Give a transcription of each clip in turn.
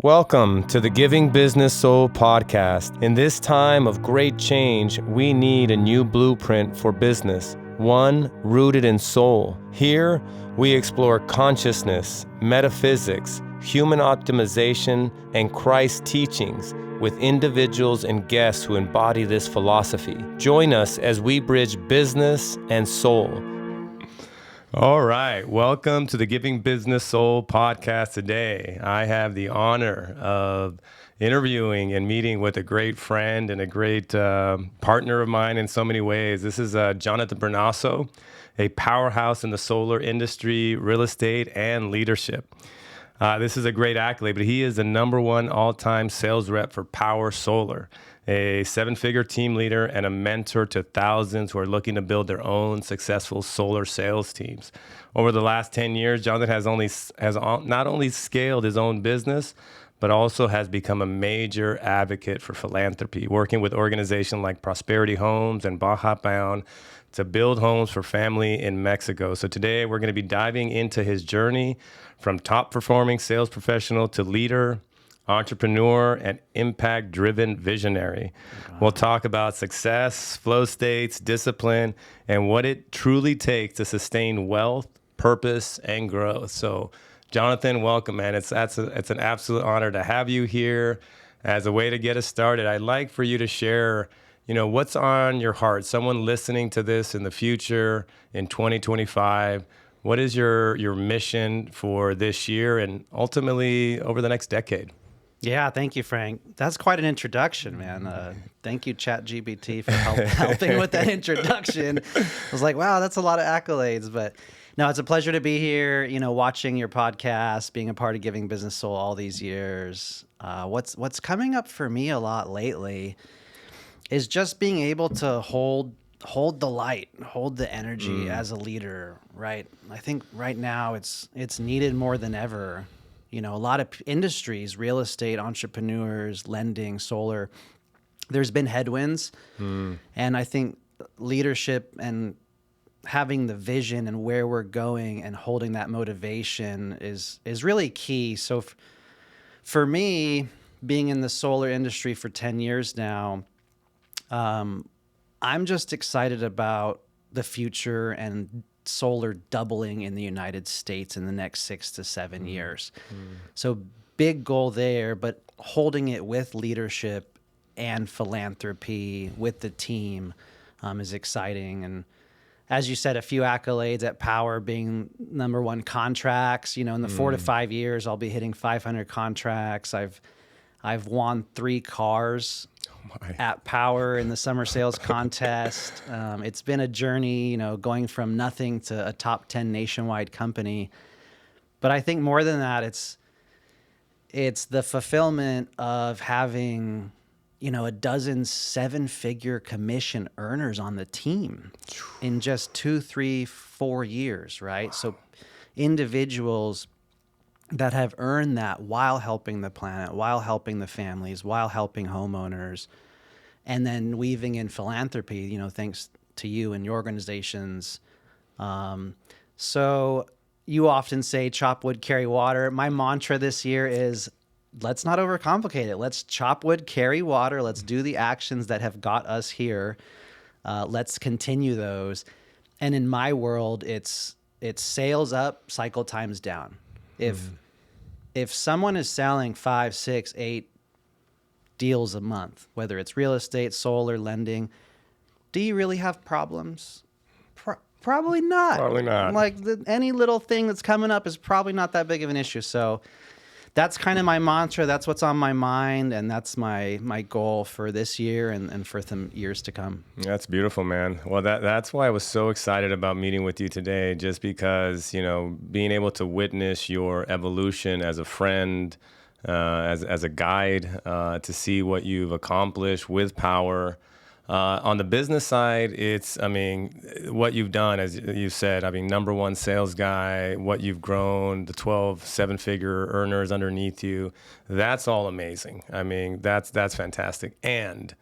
Welcome to the Giving Business Soul podcast. In this time of great change, we need a new blueprint for business, one rooted in soul. Here, we explore consciousness, metaphysics, human optimization, and Christ's teachings with individuals and guests who embody this philosophy. Join us as we bridge business and soul. All right. Welcome to the Giving Business Soul podcast today. I have the honor of interviewing and meeting with a great friend and a great partner of mine in so many ways. This is Jonathan Brunasso, a powerhouse in the solar industry, real estate, and leadership. This is a great accolade, but he is the number one all-time sales rep for Powur Solar, a seven-figure team leader and a mentor to thousands who are looking to build their own successful solar sales teams. Over the last 10 years, Jonathan has not only scaled his own business, but also has become a major advocate for philanthropy, working with organizations like Prosperity Homes and Baja Bound to build homes for family in Mexico. So today we're going to be diving into his journey from top-performing sales professional to leader, entrepreneur, and impact-driven visionary. Wow. We'll talk about success, flow states, discipline, and what it truly takes to sustain wealth, purpose, and growth. So, Jonathan, welcome, man. It's an absolute honor to have you here. As a way to get us started, I'd like for you to share, what's on your heart. Someone listening to this in the future, in 2025. What is your mission for this year and ultimately over the next decade? Yeah, thank you, Frank. That's quite an introduction, man. Thank you, ChatGPT, for helping with that introduction. I was like, wow, that's a lot of accolades. But no, it's a pleasure to be here, watching your podcast, being a part of Giving Business Soul all these years. What's coming up for me a lot lately is just being able to hold the light, hold the energy as a leader, right? I think right now it's needed more than ever. A lot of industries, real estate, entrepreneurs, lending, solar, there's been headwinds. And I think leadership and having the vision and where we're going and holding that motivation is really key. So for me, being in the solar industry for 10 years now, I'm just excited about the future and solar doubling in the United States in the next 6 to 7 years. So big goal there, but holding it with leadership and philanthropy with the team is exciting. And as you said, a few accolades at Powur, being number one contracts. In the 4 to 5 years, I'll be hitting 500 contracts. I've won 3 cars at Powur in the summer sales contest. It's been a journey, going from nothing to a top 10 nationwide company. But I think more than that, it's the fulfillment of having, a dozen 7-figure commission earners on the team in just 2, 3, 4 years, right? Wow. So individuals that have earned that while helping the planet, while helping the families, while helping homeowners, and then weaving in philanthropy, thanks to you and your organizations. So you often say, chop wood, carry water. My mantra this year is, let's not overcomplicate it. Let's chop wood, carry water. Let's do the actions that have got us here. Let's continue those. And in my world, it's sales up, cycle times down. If someone is selling 5, 6, 8 deals a month, whether it's real estate, solar, lending, do you really have problems? Probably not. Probably not. Like any little thing that's coming up is probably not that big of an issue. So that's kind of my mantra. That's what's on my mind, and that's my goal for this year and for some years to come. That's beautiful, man. Well, that's why I was so excited about meeting with you today, just because, being able to witness your evolution as a friend, as a guide, to see what you've accomplished with Powur. On the business side, what you've done, as you said, number one sales guy, what you've grown, the 12 7-figure earners underneath you, that's all amazing. That's fantastic. And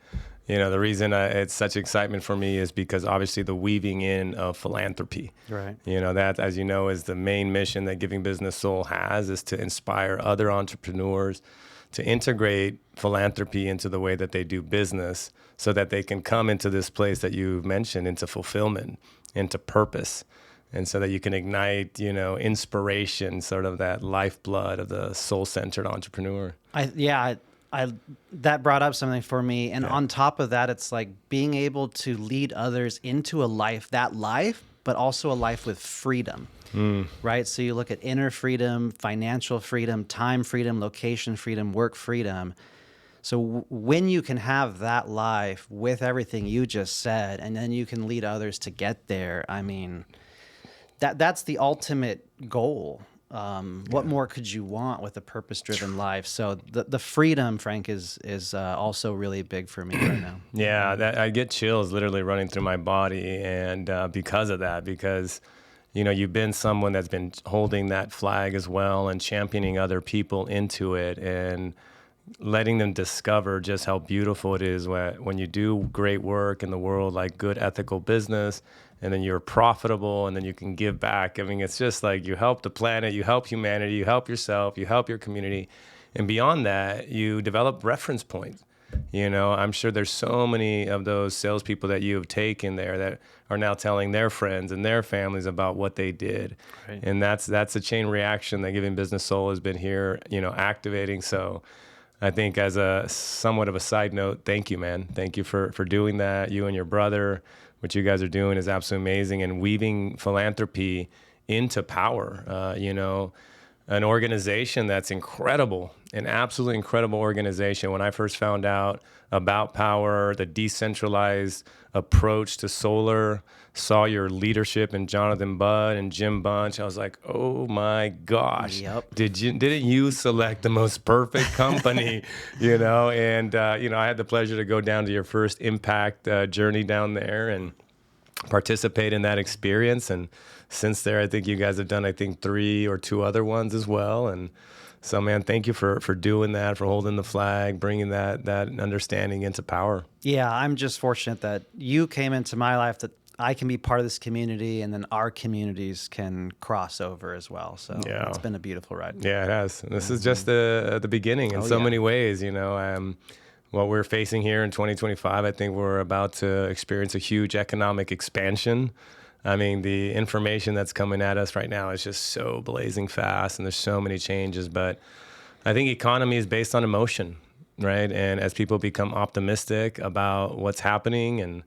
the reason it's such excitement for me is because obviously the weaving in of philanthropy. Right. That, as you know, is the main mission that Giving Business Soul has, is to inspire other entrepreneurs to integrate philanthropy into the way that they do business so that they can come into this place that you mentioned, into fulfillment, into purpose. And so that you can ignite, inspiration, sort of that lifeblood of the soul-centered entrepreneur. I that brought up something for me. And on top of that, it's like being able to lead others into a life, but also a life with freedom, right? So you look at inner freedom, financial freedom, time freedom, location freedom, work freedom. So when you can have that life with everything you just said, and then you can lead others to get there, I mean, that's the ultimate goal. What more could you want with a purpose-driven life? So the freedom, Frank, is also really big for me right now. Yeah, I get chills literally running through my body, and because of that, because you've been someone that's been holding that flag as well and championing other people into it and letting them discover just how beautiful it is when you do great work in the world, like good ethical business, and then you're profitable, and then you can give back. I mean, it's just like you help the planet, you help humanity, you help yourself, you help your community. And beyond that, you develop reference points. I'm sure there's so many of those salespeople that you have taken there that are now telling their friends and their families about what they did. Right. And that's a chain reaction that Giving Business Soul has been here, activating. So I think, as a somewhat of a side note, thank you, man. Thank you for doing that. You and your brother, what you guys are doing is absolutely amazing, and weaving philanthropy into Powur. An organization that's incredible, an absolutely incredible organization. When I first found out about Powur, the decentralized approach to solar, saw your leadership in Jonathan Budd and Jim Bunch, I was like, oh my gosh, Yep. Didn't you select the most perfect company? And I had the pleasure to go down to your first impact journey down there and participate in that experience. And since there, I think you guys have done, 3 or 2 other ones as well. And so, man, thank you for doing that, for holding the flag, bringing that understanding into Powur. Yeah, I'm just fortunate that you came into my life, that I can be part of this community, and then our communities can cross over as well. So it's been a beautiful ride. Yeah, it has. This is just the beginning in many ways. What we're facing here in 2025, I think we're about to experience a huge economic expansion. I mean, the information that's coming at us right now is just so blazing fast, and there's so many changes. But I think economy is based on emotion, right? And as people become optimistic about what's happening, and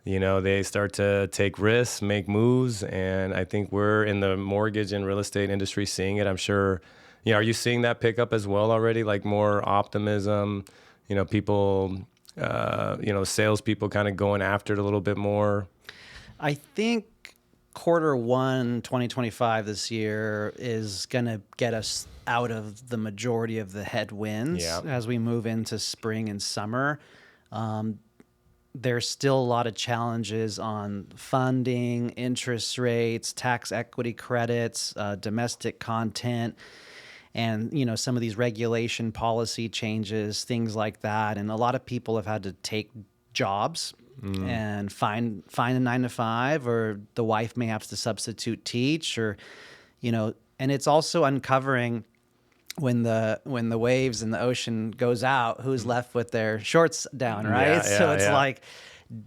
they start to take risks, make moves, and I think we're in the mortgage and real estate industry seeing it. I'm sure, are you seeing that pick up as well already? Like more optimism, people, salespeople kind of going after it a little bit more? I think Q1 2025 this year is going to get us out of the majority of the headwinds as we move into spring and summer. There's still a lot of challenges on funding, interest rates, tax equity credits, domestic content, and some of these regulation policy changes, things like that. And a lot of people have had to take jobs and find a 9-to-5, or the wife may have to substitute teach, or and it's also uncovering when the waves in the ocean goes out, who's left with their shorts down, right? So it's like,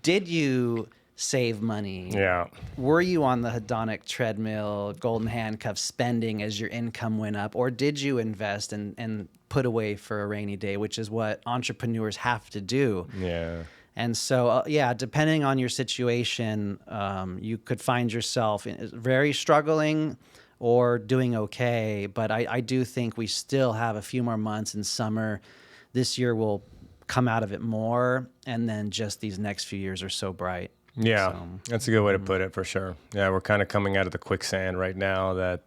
did you save money? Yeah. Were you on the hedonic treadmill, golden handcuff spending as your income went up, or did you invest and put away for a rainy day, which is what entrepreneurs have to do? Yeah. And so, depending on your situation, you could find yourself very struggling or doing okay. But I do think we still have a few more months in summer. This year we'll come out of it more, and then just these next few years are so bright. Yeah, that's a good way to put it, for sure. Yeah, we're kind of coming out of the quicksand right now that,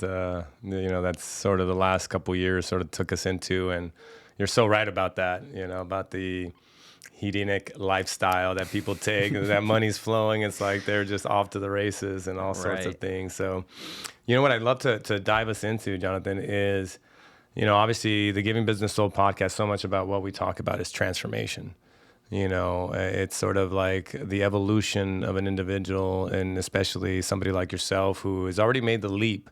that's sort of the last couple of years sort of took us into. And you're so right about that, about the hedonic lifestyle that people take, that money's flowing. It's like they're just off to the races and all sorts of things. So, what I'd love to dive us into, Jonathan, is, obviously the Giving Business Soul podcast, so much about what we talk about is transformation. It's sort of like the evolution of an individual, and especially somebody like yourself who has already made the leap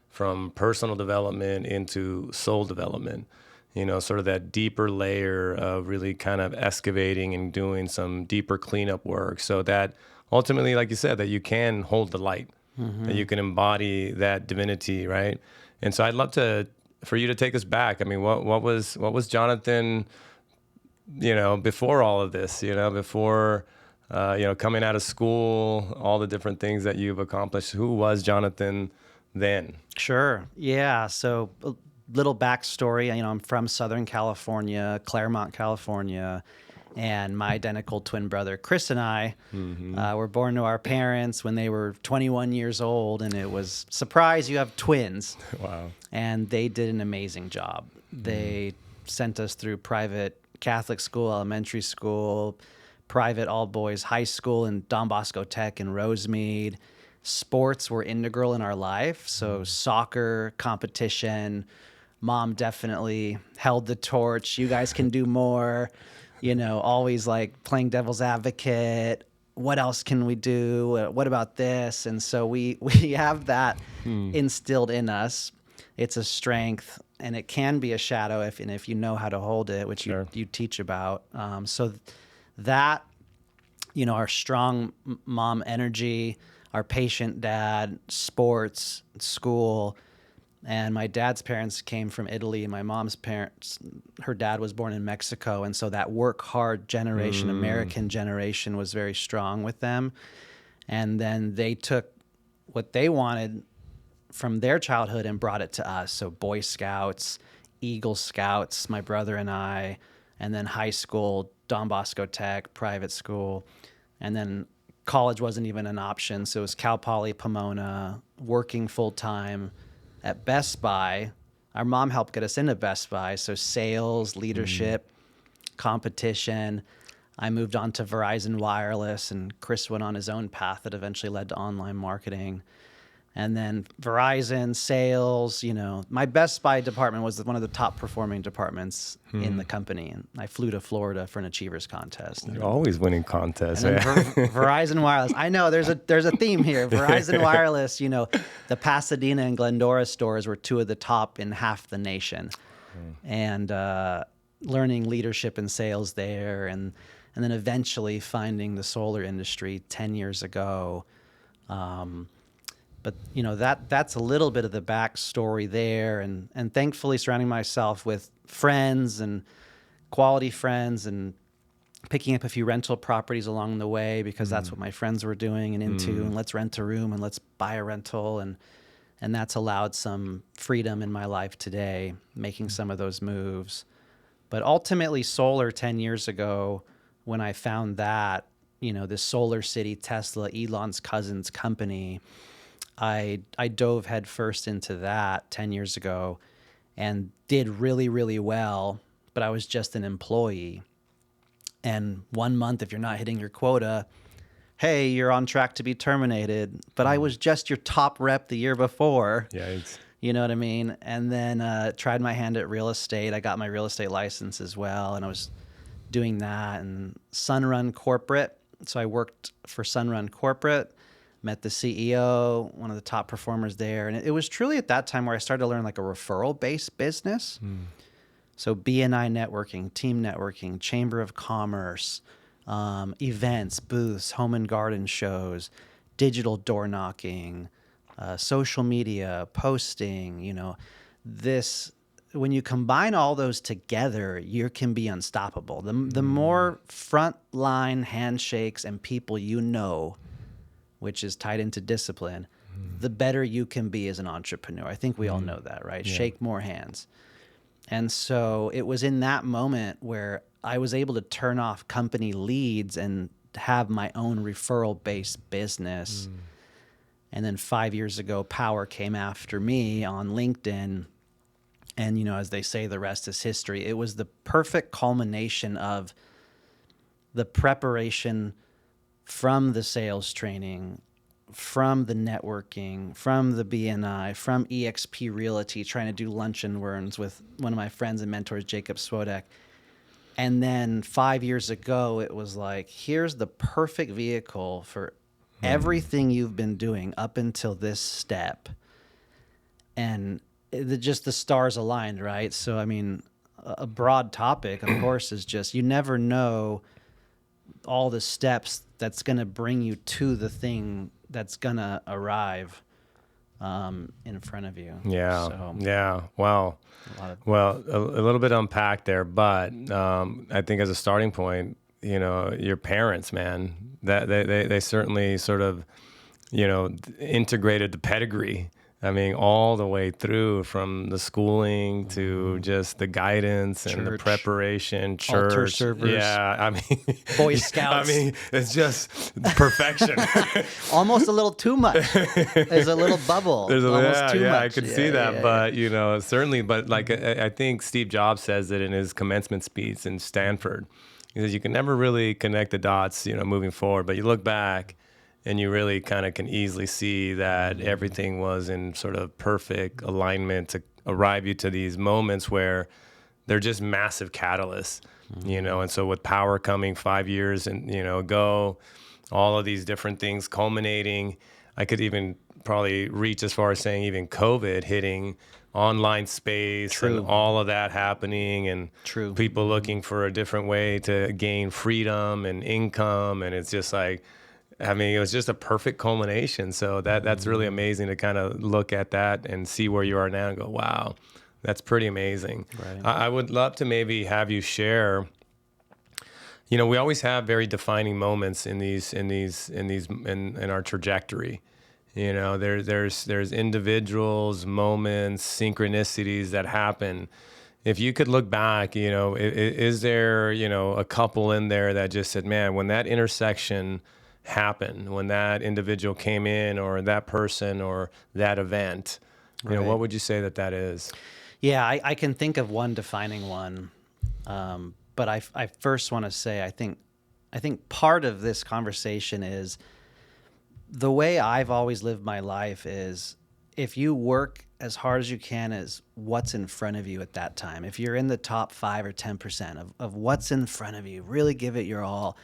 from personal development into soul development. Sort of that deeper layer of really kind of excavating and doing some deeper cleanup work, so that ultimately, like you said, that you can hold the light, that you can embody that divinity, right? And so I'd love for you to take us back. I mean, what was Jonathan, before all of this, before, coming out of school, all the different things that you've accomplished? Who was Jonathan then? Sure. Yeah. So a little backstory. I'm from Southern California, Claremont, California, and my identical twin brother, Chris, and I were born to our parents when they were 21 years old, and it was, surprise, you have twins. Wow. And they did an amazing job. They sent us through private Catholic school, elementary school, private all-boys high school, and Don Bosco Tech in Rosemead. Sports were integral in our life. So soccer, competition, mom definitely held the torch. You guys can do more, always like playing devil's advocate. What else can we do? What about this? And so we have that instilled in us. It's a strength, and it can be a shadow if you know how to hold it, which Sure. you teach about. So that, our strong mom energy, our patient dad, sports, school, and my dad's parents came from Italy. My mom's parents, her dad was born in Mexico, and so that work hard generation, American generation, was very strong with them. And then they took what they wanted from their childhood and brought it to us. So Boy Scouts, Eagle Scouts, my brother and I, and then high school, Don Bosco Tech, private school, and then college wasn't even an option. So it was Cal Poly Pomona, working full time at Best Buy. Our mom helped get us into Best Buy. So sales, leadership, competition. I moved on to Verizon Wireless, and Chris went on his own path that eventually led to online marketing. And then Verizon, sales, my Best Buy department was one of the top performing departments in the company. And I flew to Florida for an Achievers contest. You're always winning contests. And then Verizon Wireless. I know there's a theme here. Verizon Wireless, the Pasadena and Glendora stores were two of the top in half the nation. And learning leadership and sales there. And then eventually finding the solar industry 10 years ago. But that's a little bit of the backstory there, and thankfully surrounding myself with friends and quality friends, and picking up a few rental properties along the way, because that's what my friends were doing and into, and let's rent a room and let's buy a rental, and that's allowed some freedom in my life today, making some of those moves. But ultimately, solar 10 years ago, when I found that, this Solar City, Tesla, Elon's cousin's company, I dove headfirst into that 10 years ago and did really, really well, but I was just an employee. And 1 month, if you're not hitting your quota, hey, you're on track to be terminated. But I was just your top rep the year before. Yikes. You know what I mean? And then tried my hand at real estate. I got my real estate license as well, and I was doing that. And Sunrun Corporate. So I worked for Sunrun Corporate. Met the CEO, one of the top performers there. And it was truly at that time where I started to learn like a referral-based business. So BNI networking, team networking, chamber of commerce, events, booths, home and garden shows, digital door knocking, social media, posting, this, when you combine all those together, you can be unstoppable. The more frontline handshakes and people which is tied into discipline, the better you can be as an entrepreneur. I think we all know that, right? Yeah. Shake more hands. And so it was in that moment where I was able to turn off company leads and have my own referral-based business. And then 5 years ago, Powur came after me on LinkedIn. And, as they say, the rest is history. It was the perfect culmination of the preparation from the sales training, from the networking, from the BNI, from EXP Realty, trying to do lunch and learns with one of my friends and mentors, Jacob Swodek. And then 5 years ago, it was like, here's the perfect vehicle for everything you've been doing up until this step. And just the stars aligned, right? So, I mean, a broad topic, of course, is just you never know all the steps that's going to bring you to the thing that's going to arrive in front of you. Yeah. So, Yeah. Wow. Well, a little bit unpacked there, but I think as a starting point, your parents, man, that they certainly sort of, integrated the pedigree. I mean, all the way through from the schooling to just the guidance and the preparation, church. Altar servers. Yeah, I mean, Boy Scouts. I mean, it's just perfection. Almost a little too much. There's a little bubble. Too much. I could see that, but certainly. But like I think Steve Jobs says it in his commencement speech in Stanford. He says you can never really connect the dots, moving forward, but you look back. And you really kind of can easily see that everything was in sort of perfect alignment to arrive you to these moments where they're just massive catalysts, And so with Powur coming 5 years ago, all of these different things culminating, I could even probably reach as far as saying even COVID hitting, online space, and all of that happening, and people looking for a different way to gain freedom and income, and it's just like. I mean, it was just a perfect culmination. So that's really amazing to kind of look at that and see where you are now and go, wow, that's pretty amazing. Right. I would love to maybe have you share. We always have very defining moments in our trajectory. There's individuals, moments, synchronicities that happen. If you could look back, is there a couple in there that just said, man, when that intersection happened, when that individual came in, or that person, or that event, what would you say that is? Yeah, I can think of one defining one, but I first want to say I think part of this conversation is the way I've always lived my life is if you work as hard as you can as what's in front of you at that time, if you're in the top 5 or 10% of what's in front of you, really give it your all.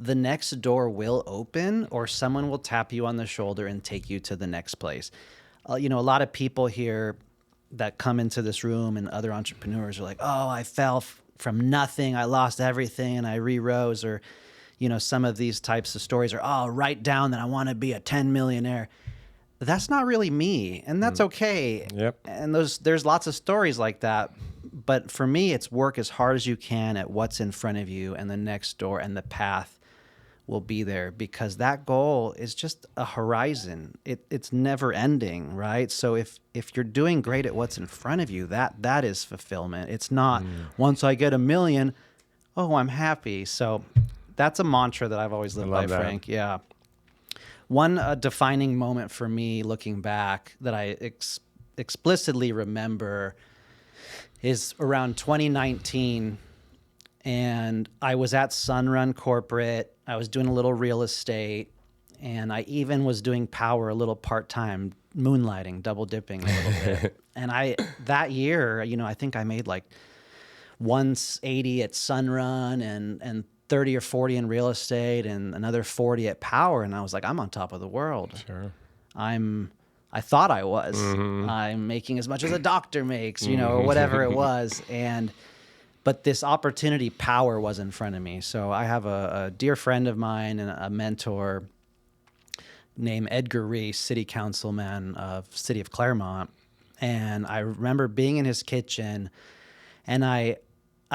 The next door will open, or someone will tap you on the shoulder and take you to the next place. A lot of people here that come into this room and other entrepreneurs are like, oh, I fell from nothing. I lost everything and I re-rose. Or, some of these types of stories are, oh, write down that I want to be a 10 millionaire. That's not really me. And that's okay. Yep. And there's lots of stories like that. But for me, it's work as hard as you can at what's in front of you, and the next door and the path will be there, because that goal is just a horizon. It's never ending, right? So if you're doing great at what's in front of you, that is fulfillment. It's not once I get 1 million, oh, I'm happy. So that's a mantra that I've always lived by, Frank. Yeah. One defining moment for me looking back that I explicitly remember is around 2019. And I was at Sunrun Corporate. I was doing a little real estate, and I even was doing Powur a little part-time, moonlighting, double dipping a little bit. And that year, I think I made like 180 at Sunrun and 30 or 40 in real estate and another 40 at Powur. And I was like, I'm on top of the world. Sure. I thought I was. Mm-hmm. I'm making as much as a doctor makes, or whatever it was. But this opportunity, Powur, was in front of me. So I have a dear friend of mine and a mentor named Edgar Reese, city councilman of City of Claremont. And I remember being in his kitchen, and I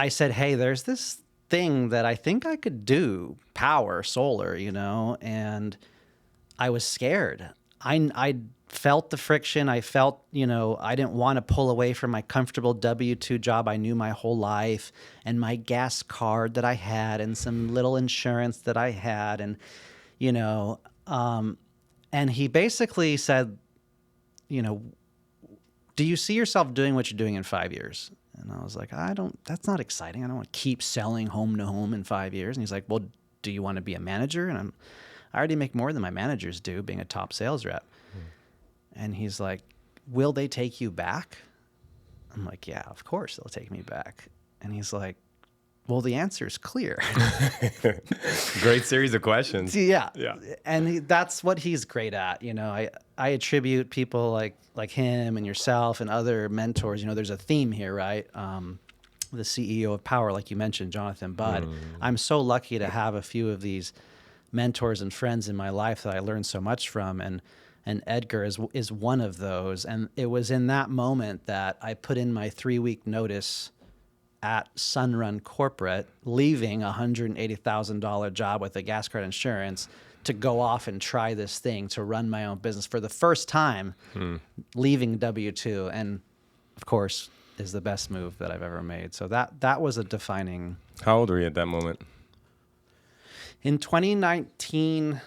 said, hey, there's this thing that I think I could do, Powur Solar, and I was scared. I felt the friction. I felt, I didn't want to pull away from my comfortable W-2 job I knew my whole life, and my gas card that I had, and some little insurance that I had. And, and he basically said, do you see yourself doing what you're doing in 5 years? And I was like, that's not exciting. I don't want to keep selling home to home in 5 years. And he's like, well, do you want to be a manager? And I already make more than my managers do being a top sales rep. And he's like, will they take you back? I'm like, yeah, of course they'll take me back. And he's like, Well, the answer is clear. Great series of questions. Yeah. Yeah. And that's what he's great at. I attribute people like him and yourself and other mentors. There's a theme here, right? The CEO of Powur, like you mentioned, Jonathan Budd. I'm so lucky to have a few of these mentors and friends in my life that I learned so much from. And Edgar is one of those. And it was in that moment that I put in my 3-week notice at Sunrun Corporate, leaving a $180,000 job with a gas card insurance to go off and try this thing, to run my own business for the first time, leaving W-2. And of course, is the best move that I've ever made. So that was a defining. How old were you at that moment? In 2019,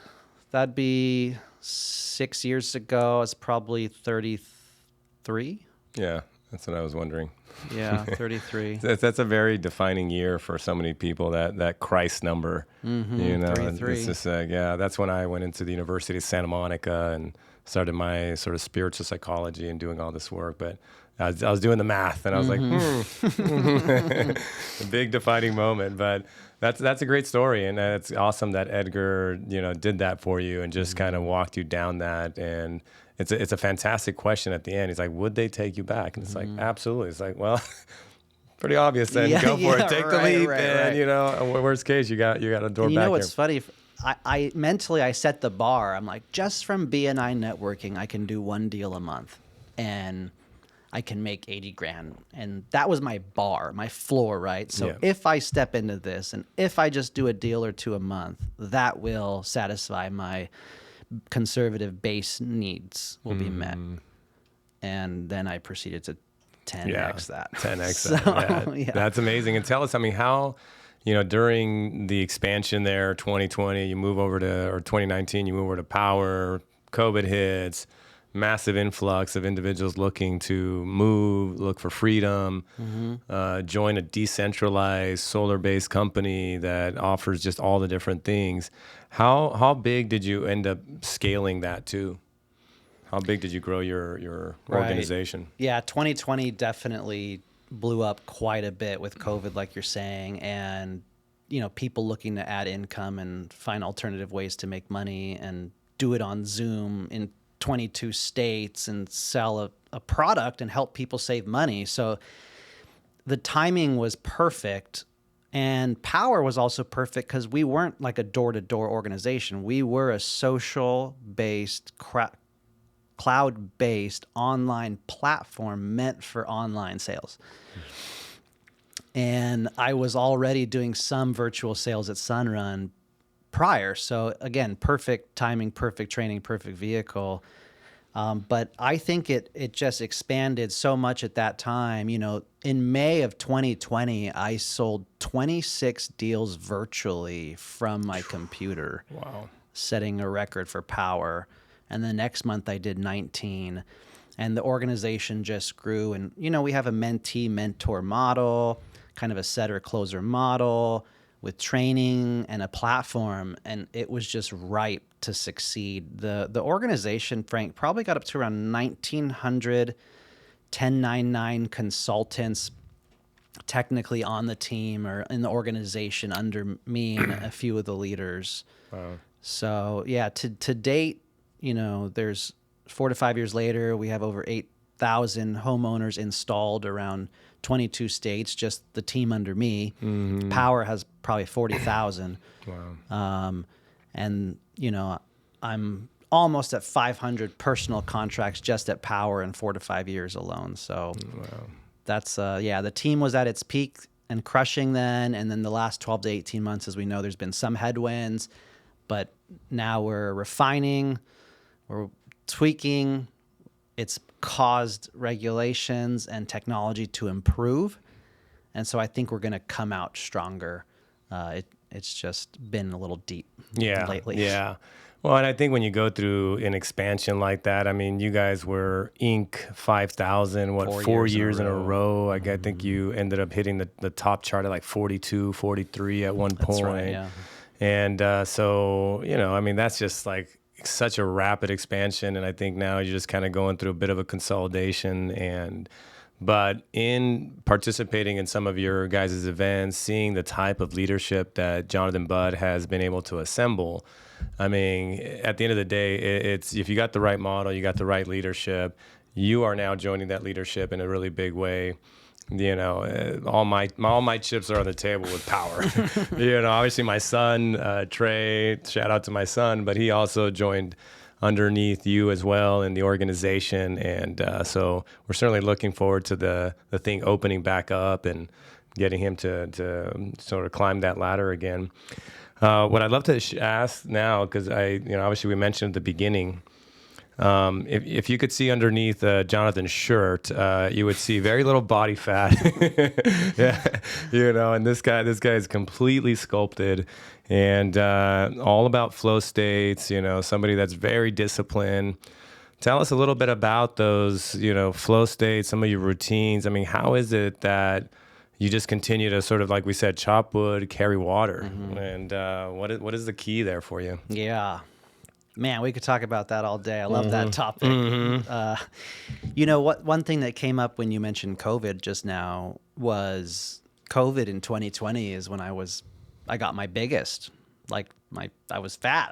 that'd be 6 years ago. I was probably 33. Yeah, that's what I was wondering. Yeah, 33. That's a very defining year for so many people, that Christ number. 33. It's just that's when I went into the University of Santa Monica and started my sort of spiritual psychology and doing all this work. But I was doing the math, and I was like, a big defining moment. But that's a great story, and it's awesome that Edgar, did that for you and just kind of walked you down that. And it's a fantastic question at the end. He's like, would they take you back? And it's like, absolutely. It's like, well, pretty obvious then. Go for it. Take the leap. And, worst case, you got a door back here. What's funny? I mentally, I set the bar. I'm like, just from BNI networking, I can do 1 deal a month. And I can make 80 grand. And that was my bar, my floor, right? So if I step into this and if I just do a deal or two a month, that will satisfy my conservative base needs will be met. And then I proceeded to 10x that. 10x that. Yeah. That's amazing. And tell us, how, during the expansion there, 2020, you move over to, or 2019, you move over to Powur, COVID hits, massive influx of individuals looking to move, look for freedom, join a decentralized solar-based company that offers just all the different things. How big did you end up scaling that to? How big did you grow your organization? Yeah, 2020 definitely blew up quite a bit with COVID, like you're saying, and people looking to add income and find alternative ways to make money and do it on Zoom in 22 states and sell a product and help people save money. So the timing was perfect. And Powur was also perfect because we weren't like a door-to-door organization. We were a social-based, cloud-based online platform meant for online sales. And I was already doing some virtual sales at Sunrun prior. So again, perfect timing, perfect training, perfect vehicle. But I think it just expanded so much at that time. In May of 2020, I sold 26 deals virtually from my computer. Wow. Setting a record for Powur. And the next month I did 19. And the organization just grew. And, we have a mentee-mentor model, kind of a setter-closer model with training and a platform, and it was just ripe to succeed. The organization, Frank, probably got up to around 1,900 1099 consultants technically on the team or in the organization under me and a few of the leaders. Wow. So yeah, to date, there's 4 to 5 years later, we have over 8,000 homeowners installed around 22 states, just the team under me. Powur has probably 40,000. Wow. And, I'm almost at 500 personal contracts just at Powur in 4 to 5 years alone. So that's, the team was at its peak and crushing then. And then the last 12 to 18 months, as we know, there's been some headwinds, but now we're refining, we're tweaking. It's caused regulations and technology to improve. And so I think we're going to come out stronger. It's just been a little deep lately. Yeah. Well, and I think when you go through an expansion like that, you guys were Inc. 5,000, 4 years in a row. I think you ended up hitting the top chart at like 42, 43 at one point. That's right, yeah. And so, that's just like such a rapid expansion. And I think now you're just kind of going through a bit of a consolidation, and But in participating in some of your guys' events, seeing the type of leadership that Jonathan Budd has been able to assemble, I mean, at the end of the day, it's if you got the right model, you got the right leadership, you are now joining that leadership in a really big way. You know, all my chips are on the table with Powur. You know, obviously my son, Trey, shout out to my son, but he also joined underneath you as well in the organization. And so we're certainly looking forward to the thing opening back up and getting him to sort of climb that ladder again. What I'd love to ask now, because obviously we mentioned at the beginning, if you could see underneath Jonathan's shirt, you would see very little body fat. Yeah, you know, and this guy is completely sculpted and all about flow states. You know, somebody that's very disciplined. Tell us a little bit about those, you know, flow states, some of your routines. I mean, how is it that you just continue to sort of, like we said, chop wood, carry water, and what is the key there for you? Yeah. Man, we could talk about that all day. I love that topic. You know, one thing that came up when you mentioned COVID just now was COVID in 2020 is when I got my biggest. Like I was fat.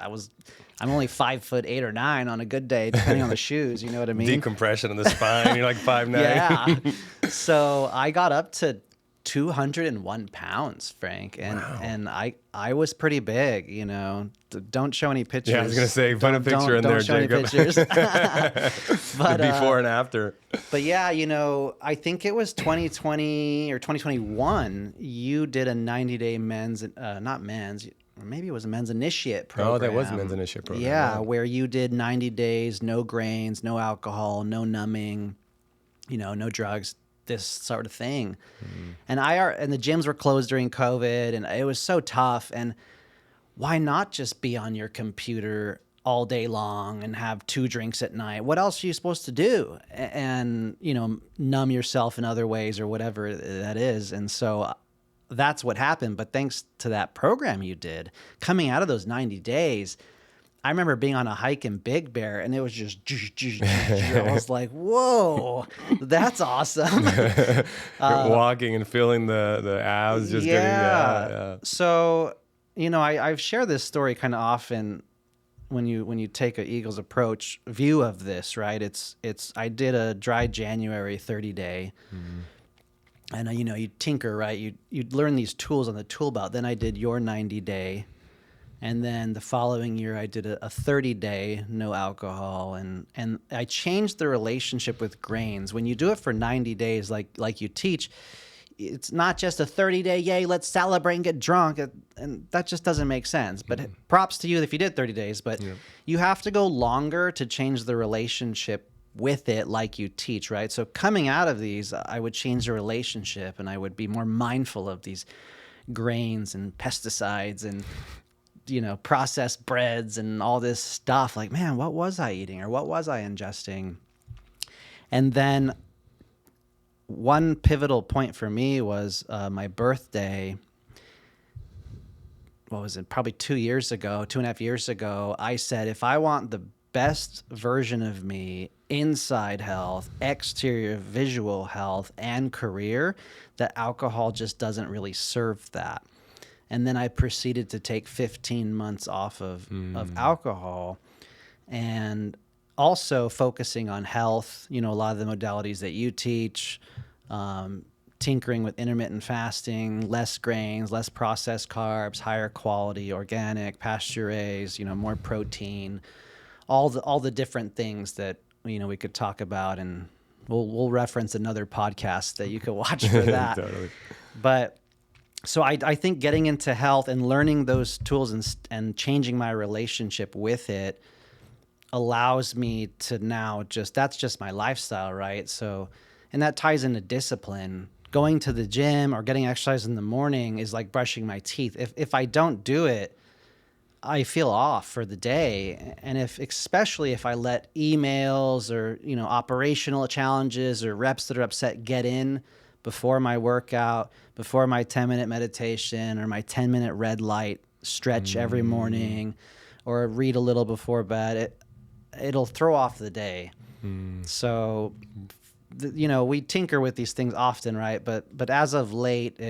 I'm only 5'8" or 9" on a good day, depending on the shoes. You know what I mean? Decompression in the spine. You're like 5'9". Yeah. So I got up to 201 pounds, Frank, and Wow. and I was pretty big, you know. Don't show any pictures. Yeah, I was gonna say, put a picture in there, don't show any Jacob. pictures. But the before and after. But yeah, you know, I think it was 2020 or 2021. You did a 90-day not men's, or maybe it was a men's initiate program. Oh, that was a men's initiate program. Yeah, where you did 90 days, no grains, no alcohol, no numbing, you know, no drugs, this sort of thing. And the gyms were closed during COVID, and it was so tough. And why not just be on your computer all day long and have 2 drinks at night? What else are you supposed to do? And, you know, numb yourself in other ways or whatever that is. And so that's what happened. But thanks to that program you did, coming out of those 90 days, I remember being on a hike in Big Bear, and it was just, I was like, whoa, that's awesome. Walking and feeling the abs just getting, yeah. So, you know, I've shared this story kind of often when you take an Eagles approach view of this, right? I did a dry January 30-day. And, you know, you tinker, right? You'd learn these tools on the tool belt. Then I did your 90-day. And then the following year, I did a 30-day, no alcohol, and I changed the relationship with grains. When you do it for 90 days, like you teach, it's not just a 30-day, yay, let's celebrate and get drunk, and that just doesn't make sense. But props to you if you did 30 days, but you have to go longer to change the relationship with it like you teach, right? So coming out of these, I would change the relationship, and I would be more mindful of these grains and pesticides and, you know, processed breads and all this stuff. Like, man, what was I eating or what was I ingesting? And then one pivotal point for me was my birthday. What was it? Probably 2.5 years ago, I said, if I want the best version of me, inside health, exterior visual health, and career, that alcohol just doesn't really serve that. And then I proceeded to take 15 months off of alcohol, and also focusing on health, you know, a lot of the modalities that you teach, tinkering with intermittent fasting, less grains, less processed carbs, higher quality, organic, pasture raised, you know, more protein, all the different things that, you know, we could talk about, and we'll reference another podcast that you could watch for that. Totally. But so I think getting into health and learning those tools and changing my relationship with it allows me to now that's just my lifestyle, right? So, and that ties into discipline. Going to the gym or getting exercise in the morning is like brushing my teeth. If I don't do it, I feel off for the day. And especially if I let emails or, you know, operational challenges or reps that are upset get in before my workout, before my 10-minute meditation or my 10-minute red light stretch every morning, or read a little before bed, it'll throw off the day. So we tinker with these things often, right? But as of late,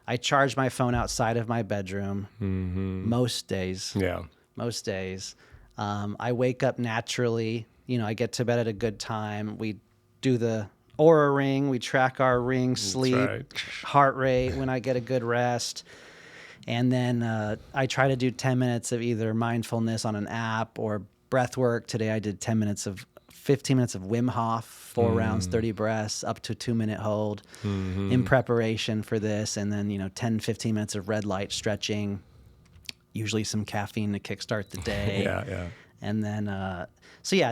I charge my phone outside of my bedroom most days. Yeah. Most days. I wake up naturally. I get to bed at a good time. We do the Aura ring. We track our ring, sleep, heart rate when I get a good rest. And then I try to do 10 minutes of either mindfulness on an app or breath work. Today I did 15 minutes of Wim Hof, 4 rounds, 30 breaths, up to a 2-minute hold in preparation for this. And then, 10, 15 minutes of red light stretching, usually some caffeine to kickstart the day. Yeah. And then,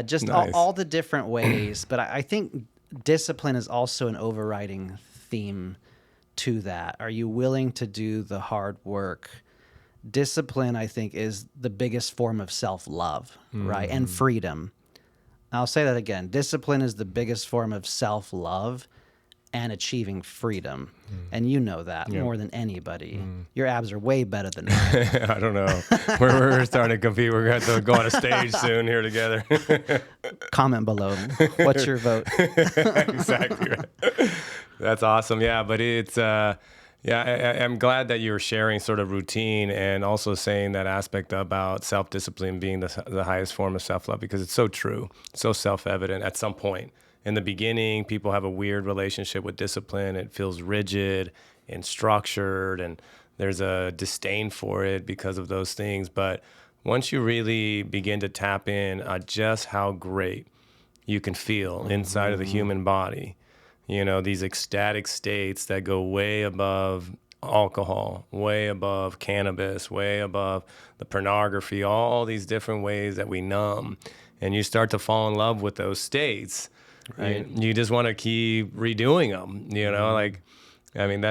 just Nice. all the different ways. But I think discipline is also an overriding theme to that. Are you willing to do the hard work? Discipline, I think, is the biggest form of self-love, right? And freedom. I'll say that again. Discipline is the biggest form of self-love and achieving freedom. And you know that more than anybody. Your abs are way better than mine. I don't know. We're starting to compete. We're going to have to go on a stage soon here together. Comment below. What's your vote? Exactly right. That's awesome. Yeah, but it's... I'm glad that you're sharing sort of routine and also saying that aspect about self-discipline being the highest form of self-love, because it's so true, so self-evident at some point. In the beginning, people have a weird relationship with discipline. It feels rigid and structured, and there's a disdain for it because of those things. But once you really begin to tap in on just how great you can feel inside of the human body, these ecstatic states that go way above alcohol, way above cannabis, way above the pornography, all these different ways that we numb. And you start to fall in love with those states. Right. You just want to keep redoing them,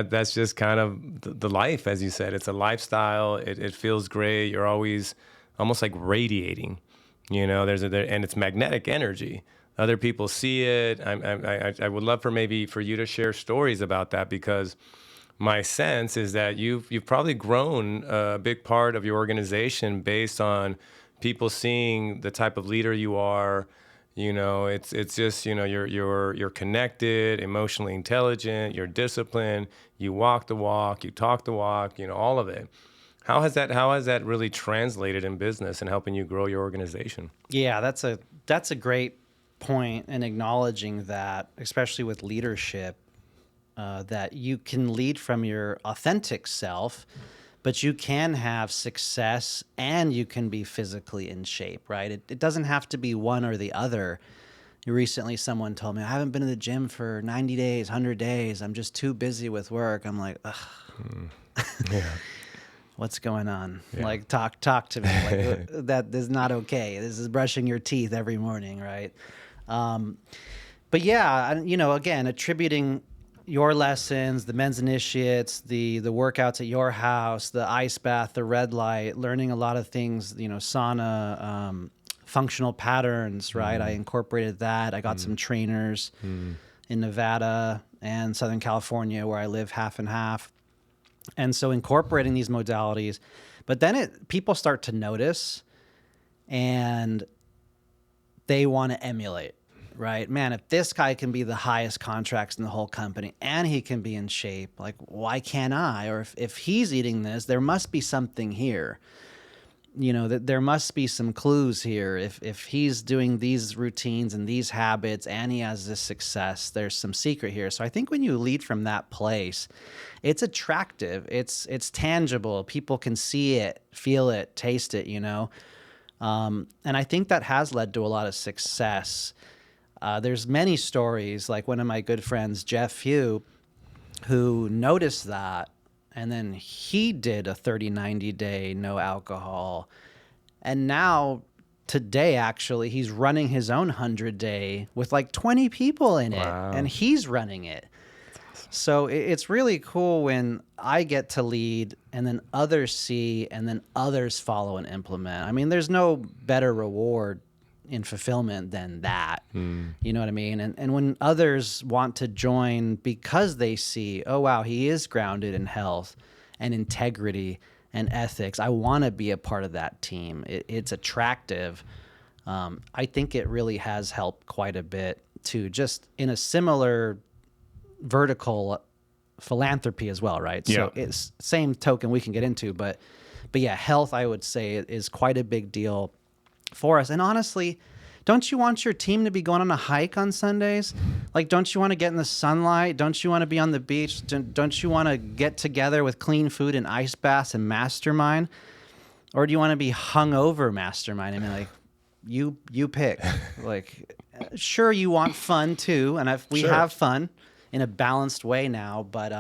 that's just kind of the life, as you said. It's a lifestyle. It feels great. You're always almost like radiating, and it's magnetic energy. Other people see it. I would love for you to share stories about that, because my sense is that you've probably grown a big part of your organization based on people seeing the type of leader you are. It's just you're connected, emotionally intelligent, you're disciplined, you walk the walk, you talk the walk, all of it. How has that really translated in business and helping you grow your organization? Yeah, that's a great point, and acknowledging that, especially with leadership, that you can lead from your authentic self, but you can have success and you can be physically in shape, right? It doesn't have to be one or the other. Recently, someone told me, I haven't been to the gym for 90 days, 100 days. I'm just too busy with work. I'm like, ugh. Yeah. What's going on? Yeah. Like, talk to me. Like, that is not okay. This is brushing your teeth every morning, right? But yeah, again, attributing your lessons, the men's initiates, the workouts at your house, the ice bath, the red light, learning a lot of things, sauna, functional patterns, right? I incorporated that. I got some trainers in Nevada and Southern California, where I live, half and half. And so incorporating these modalities, but then people start to notice and they want to emulate. Right, man, if this guy can be the highest contracts in the whole company and he can be in shape, like, why can't I? Or if he's eating this, there must be something here. That there must be some clues here. If he's doing these routines and these habits and he has this success, there's some secret here. So I think when you lead from that place, it's attractive. It's tangible. People can see it, feel it, taste it, And I think that has led to a lot of success. There's many stories, like one of my good friends, Jeff Few, who noticed that, and then he did a 30-90 day no alcohol. And now, today, actually, he's running his own 100-day with like 20 people in it, and he's running it. Awesome. So it's really cool when I get to lead, and then others see, and then others follow and implement. I mean, there's no better reward in fulfillment than that. You know what I mean? And when others want to join because they see, oh wow, he is grounded in health and integrity and ethics, I want to be a part of that team. It's attractive. I think it really has helped quite a bit to just in a similar vertical philanthropy as well, right? Yeah. So it's same token we can get into, but yeah, health, I would say, is quite a big deal for us. And honestly, don't you want your team to be going on a hike on Sundays? Like, don't you want to get in the sunlight? Don't you want to be on the beach? Don't you want to get together with clean food and ice baths and mastermind? Or do you want to be hungover mastermind? I mean, like, you pick. Like, sure, you want fun too, and we have fun in a balanced way now, but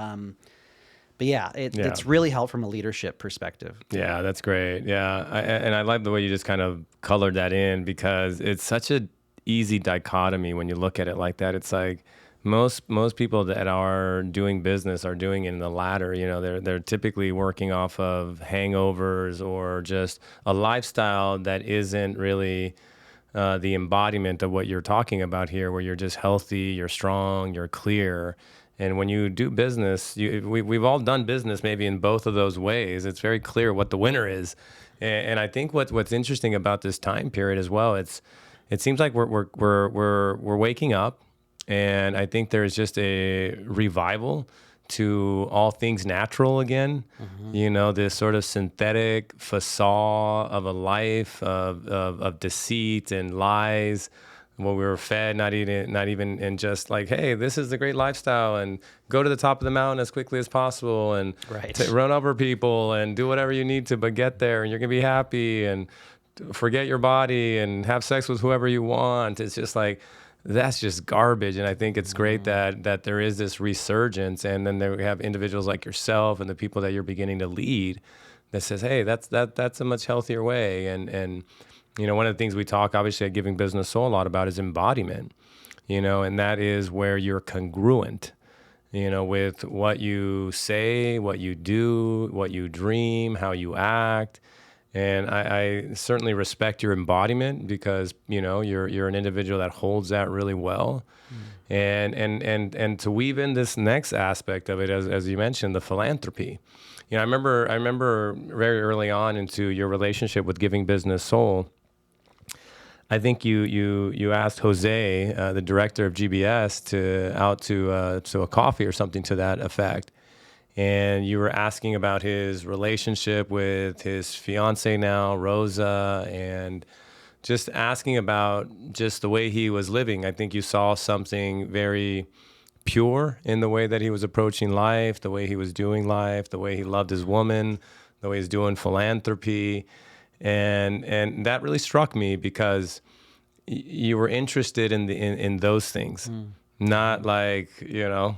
yeah, it's really helped from a leadership perspective. Yeah, that's great. Yeah, and I like the way you just kind of colored that in, because it's such a easy dichotomy when you look at it like that. It's like most people that are doing business are doing it in the latter. You know, they're typically working off of hangovers or just a lifestyle that isn't really the embodiment of what you're talking about here, where you're just healthy, you're strong, you're clear. And when you do business, we've all done business maybe in both of those ways. It's very clear what the winner is. And I think what's interesting about this time period as well, it seems like we're waking up, and I think there's just a revival to all things natural again. Mm-hmm. You know, this sort of synthetic facade of a life of deceit and lies. What we were fed, not even, and just like, hey, this is the great lifestyle, and go to the top of the mountain as quickly as possible, and run over people, and do whatever you need to, but get there, and you're gonna be happy, and forget your body, and have sex with whoever you want. It's just like, that's just garbage. And I think it's great that there is this resurgence, and then we have individuals like yourself and the people that you're beginning to lead that says, hey, that's a much healthier way. And you know, one of the things we talk, obviously, at Giving Business Soul a lot about is embodiment, you know, and that is where you're congruent, you know, with what you say, what you do, what you dream, how you act. And I certainly respect your embodiment, because, you know, you're an individual that holds that really well. And to weave in this next aspect of it, as you mentioned, the philanthropy. You know, I remember very early on into your relationship with Giving Business Soul, I think you asked Jose, the director of GBS, out to a coffee or something to that effect, and you were asking about his relationship with his fiance now, Rosa, and just asking about just the way he was living. I think you saw something very pure in the way that he was approaching life, the way he was doing life, the way he loved his woman, the way he's doing philanthropy. And that really struck me, because you were interested in those things, not like, you know,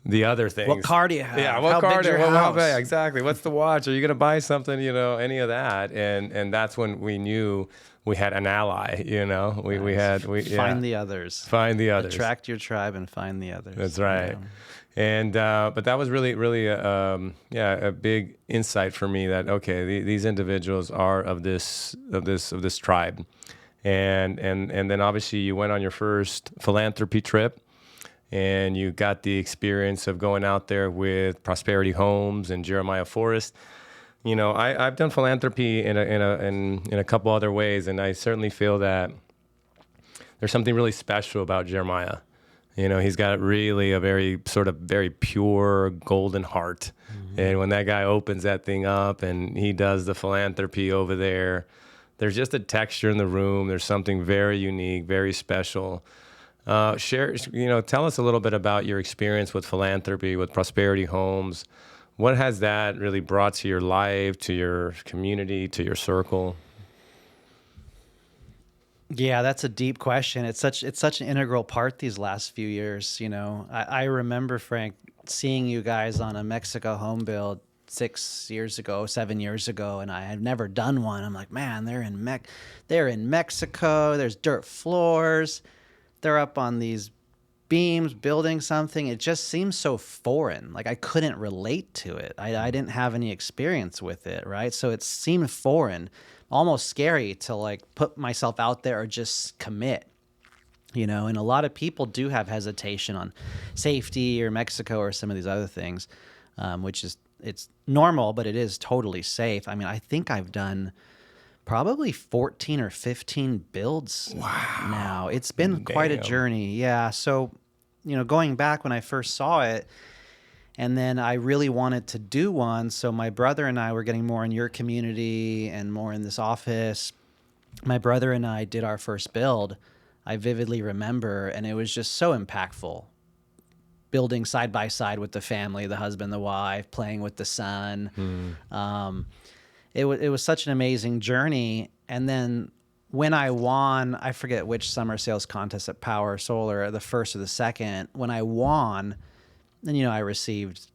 the other things. What car do you have? Yeah, what car do you have? Exactly. What's the watch? Are you going to buy something? You know, any of that. And that's when we knew we had an ally. You know, find the others. Find the others. Attract your tribe and find the others. That's right. And but that was really a big insight for me, that okay, these individuals are of this tribe, and then obviously you went on your first philanthropy trip, and you got the experience of going out there with Prosperity Homes and Jeremiah Forrest. You know, I've done philanthropy in a couple other ways, and I certainly feel that there's something really special about Jeremiah. You know, he's got really a very pure golden heart. Mm-hmm. And when that guy opens that thing up and he does the philanthropy over there, there's just a texture in the room. There's something very unique, very special. Tell us a little bit about your experience with philanthropy, with Prosperity Homes. What has that really brought to your life, to your community, to your circle? Yeah, that's a deep question. It's such an integral part these last few years. You know, I remember, Frank, seeing you guys on a Mexico home build 7 years ago, and I had never done one. I'm like, man, they're in Mexico. There's dirt floors. They're up on these beams building something. It just seems so foreign. Like, I couldn't relate to it. I didn't have any experience with it, right? So it seemed foreign. Almost scary to like put myself out there or just commit, you know, and a lot of people do have hesitation on safety or Mexico or some of these other things, which is, it's normal, but it is totally safe. I mean, I think I've done probably 14 or 15 builds now. It's been quite a journey. Yeah. So, going back when I first saw it, and then I really wanted to do one. So my brother and I were getting more in your community and more in this office. My brother and I did our first build. I vividly remember, and it was just so impactful. Building side by side with the family, the husband, the wife, playing with the son. It was such an amazing journey. And then when I won, I forget which summer sales contest at Powur Solar, the first or the second, when I won, then, I received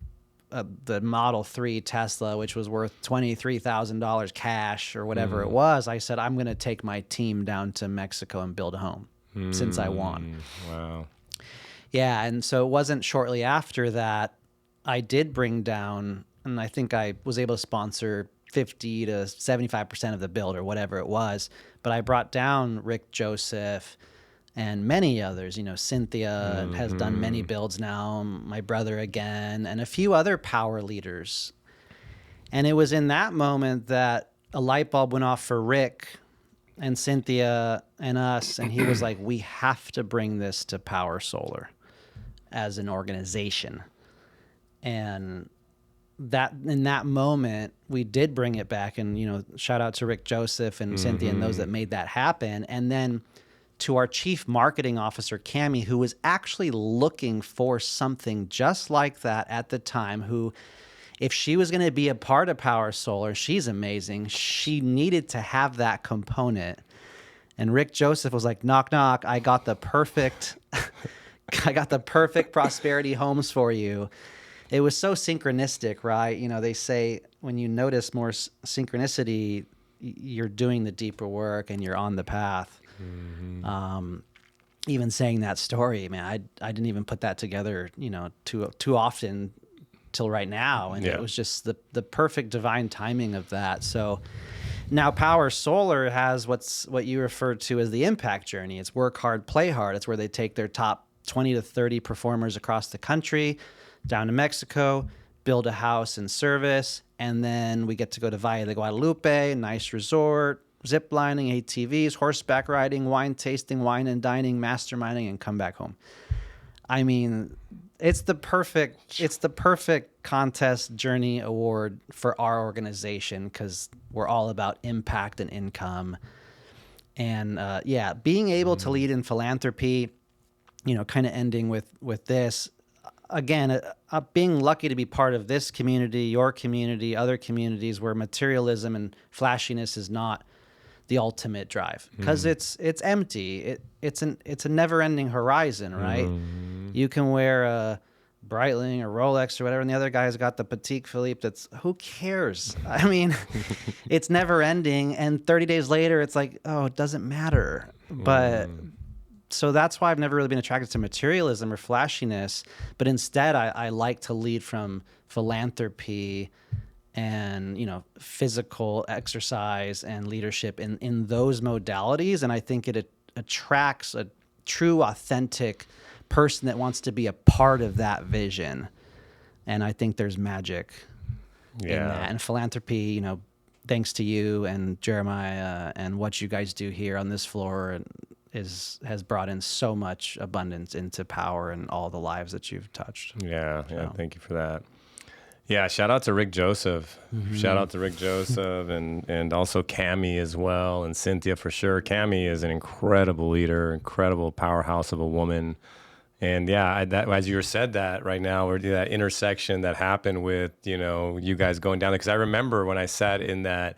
the Model 3 Tesla, which was worth $23,000 cash or whatever it was. I said, I'm going to take my team down to Mexico and build a home since I won. Wow. Yeah. And so it wasn't shortly after that I did bring down, and I think I was able to sponsor 50 to 75% of the build or whatever it was. But I brought down Rick Joseph and many others. Cynthia has done many builds now, my brother again, and a few other power leaders. And it was in that moment that a light bulb went off for Rick and Cynthia and us, and he was like, we have to bring this to Powur Solar as an organization. And that in that moment, we did bring it back. And, shout out to Rick Joseph and Cynthia and those that made that happen. And then to our chief marketing officer, Cammie, who was actually looking for something just like that at the time, who, if she was going to be a part of Powur Solar, she's amazing. She needed to have that component. And Rick Joseph was like, knock, knock. I got the perfect prosperity homes for you. It was so synchronistic, right? They say when you notice more synchronicity, you're doing the deeper work and you're on the path. Even saying that story, man, I didn't even put that together, too often till right now. And it was just the perfect divine timing of that. So now Powur Solar has what you referred to as the impact journey. It's work hard, play hard. It's where they take their top 20 to 30 performers across the country down to Mexico, build a house and service. And then we get to go to Valle de Guadalupe, nice resort, zip lining, ATVs, horseback riding, wine tasting, wine and dining, masterminding, and come back home. I mean, it's the perfect contest journey award for our organization, because we're all about impact and income. And being able to lead in philanthropy, kind of ending with this, again, being lucky to be part of this community, your community, other communities where materialism and flashiness is not the ultimate drive, because it's empty. It's a never-ending horizon, right? You can wear a Breitling or Rolex or whatever, and the other guy's got the Patek Philippe. Who cares? I mean, it's never-ending, and 30 days later, it's like, oh, it doesn't matter. But so that's why I've never really been attracted to materialism or flashiness, but instead I like to lead from philanthropy and, physical exercise and leadership in those modalities. And I think it attracts a true, authentic person that wants to be a part of that vision. And I think there's magic in that. And philanthropy, thanks to you and Jeremiah and what you guys do here on this floor, has brought in so much abundance into Powur and all the lives that you've touched. Yeah, thank you for that. Yeah, shout out to Rick Joseph. Shout out to Rick Joseph and also Cammie as well, and Cynthia for sure. Cammie is an incredible leader, incredible powerhouse of a woman. And that, as you said that right now, or that intersection that happened with, you guys going down there. Because I remember when I sat in that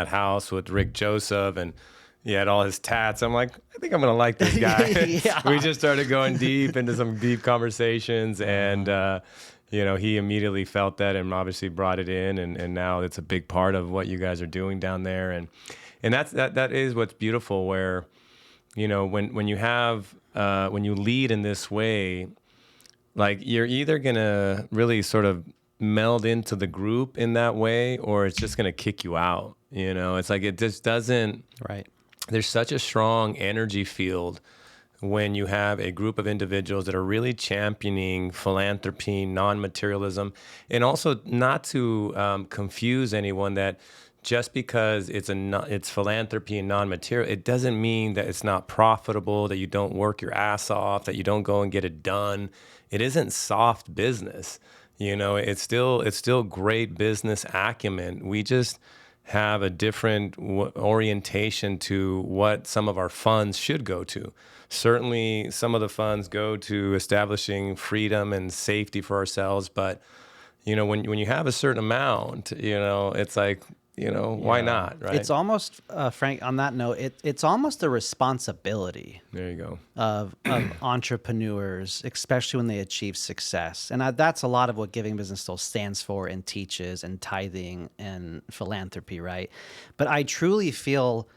house with Rick Joseph and he had all his tats. I'm like, I think I'm going to like this guy. We just started going deep into some deep conversations, and he immediately felt that and obviously brought it in, and now it's a big part of what you guys are doing down there. And that is what's beautiful, where, when you lead in this way, like, you're either going to really sort of meld into the group in that way, or it's just going to kick you out. It's like, it just doesn't, right. There's such a strong energy field when you have a group of individuals that are really championing philanthropy, non-materialism, and also not to confuse anyone that just because it's philanthropy and non-material, it doesn't mean that it's not profitable, that you don't work your ass off, that you don't go and get it done. It isn't soft business. It's still great business acumen. We just have a different orientation to what some of our funds should go to. Certainly, some of the funds go to establishing freedom and safety for ourselves. But, when you have a certain amount, it's like, why not, right? It's almost, Frank, on that note, it's almost a responsibility. There you go. Of entrepreneurs, especially when they achieve success. And that's a lot of what Giving Business Soul stands for and teaches, and tithing and philanthropy, right? But I truly feel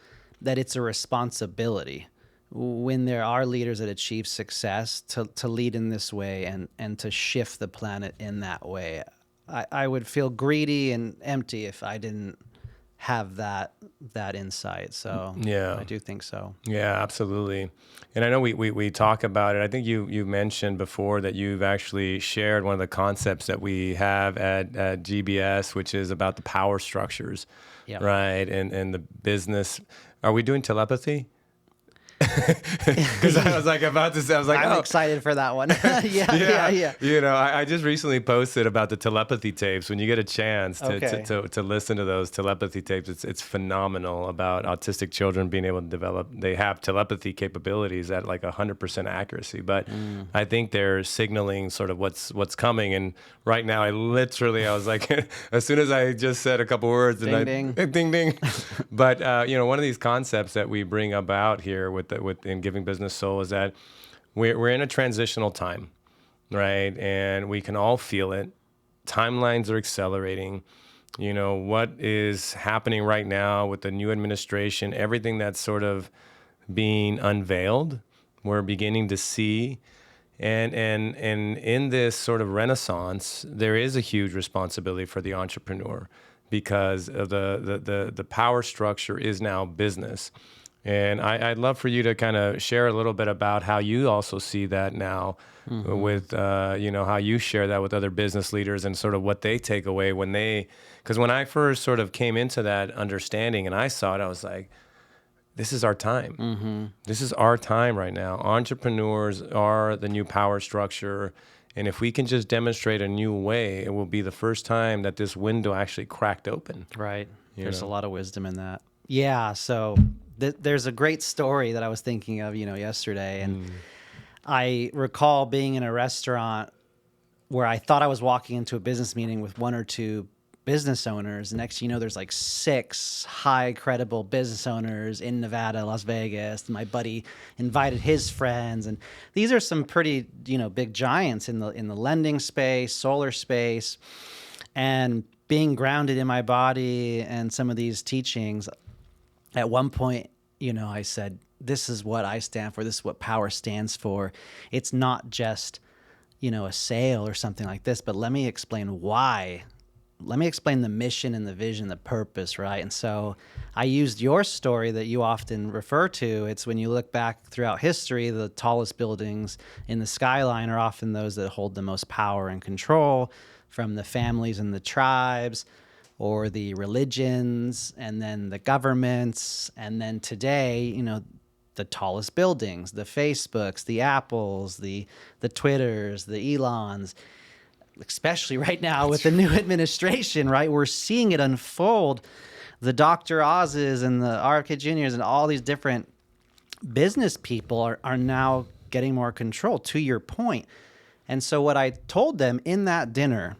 that it's a responsibility when there are leaders that achieve success to lead in this way and to shift the planet in that way. I would feel greedy and empty if I didn't have that insight. So yeah, I do think so. Yeah, absolutely. And I know we talk about it. I think you mentioned before that you've actually shared one of the concepts that we have at GBS, which is about the power structures, right? And the business. Are we doing telepathy? Because I was like about to say, I'm excited for that one. yeah. I just recently posted about the telepathy tapes. When you get a chance to listen to those telepathy tapes, it's phenomenal about autistic children being able to develop. They have telepathy capabilities at like 100% accuracy, but I think they're signaling sort of what's coming. And right now, I was like, as soon as I just said a couple words, ding. Ding. But one of these concepts that we bring about here within Giving Business Soul is that we're in a transitional time, right? And we can all feel it. Timelines are accelerating. What is happening right now with the new administration, everything that's sort of being unveiled, we're beginning to see. And in this sort of renaissance, there is a huge responsibility for the entrepreneur, because of the power structure is now business. And I'd love for you to kind of share a little bit about how you also see that now, with, how you share that with other business leaders and sort of what they take away because when I first sort of came into that understanding and I saw it, I was like, this is our time. Mm-hmm. This is our time right now. Entrepreneurs are the new power structure. And if we can just demonstrate a new way, it will be the first time that this window actually cracked open. Right. There's a lot of wisdom in that. Yeah. So there's a great story that I was thinking of, yesterday. And I recall being in a restaurant where I thought I was walking into a business meeting with one or two business owners. Next, there's like 6 high credible business owners in Nevada, Las Vegas. My buddy invited his friends, and these are some pretty, big giants in the lending space, solar space, and being grounded in my body and some of these teachings. At one point, I said, this is what I stand for. This is what Powur stands for. It's not just, a sale or something like this, but let me explain why. Let me explain the mission and the vision, the purpose, right? And so I used your story that you often refer to. It's when you look back throughout history, the tallest buildings in the skyline are often those that hold the most power and control, from the families and the tribes, or the religions, and then the governments, and then today, the tallest buildings, the Facebooks, the Apples, the Twitters, the Elons, especially right now with the new administration, right? We're seeing it unfold. The Dr. Oz's and the RFK Juniors and all these different business people are now getting more control, to your point. And so what I told them in that dinner,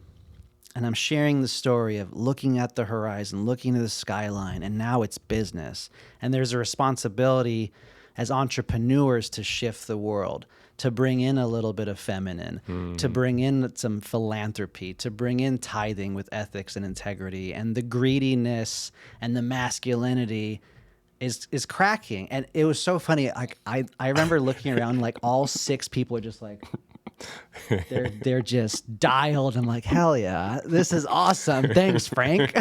and I'm sharing the story of looking at the horizon, looking at the skyline, and now it's business. And there's a responsibility as entrepreneurs to shift the world, to bring in a little bit of feminine, to bring in some philanthropy, to bring in tithing with ethics and integrity. And the greediness and the masculinity is cracking. And it was so funny. I remember looking around, like all 6 people are just like, they're just dialed and like, hell yeah, this is awesome. Thanks, Frank.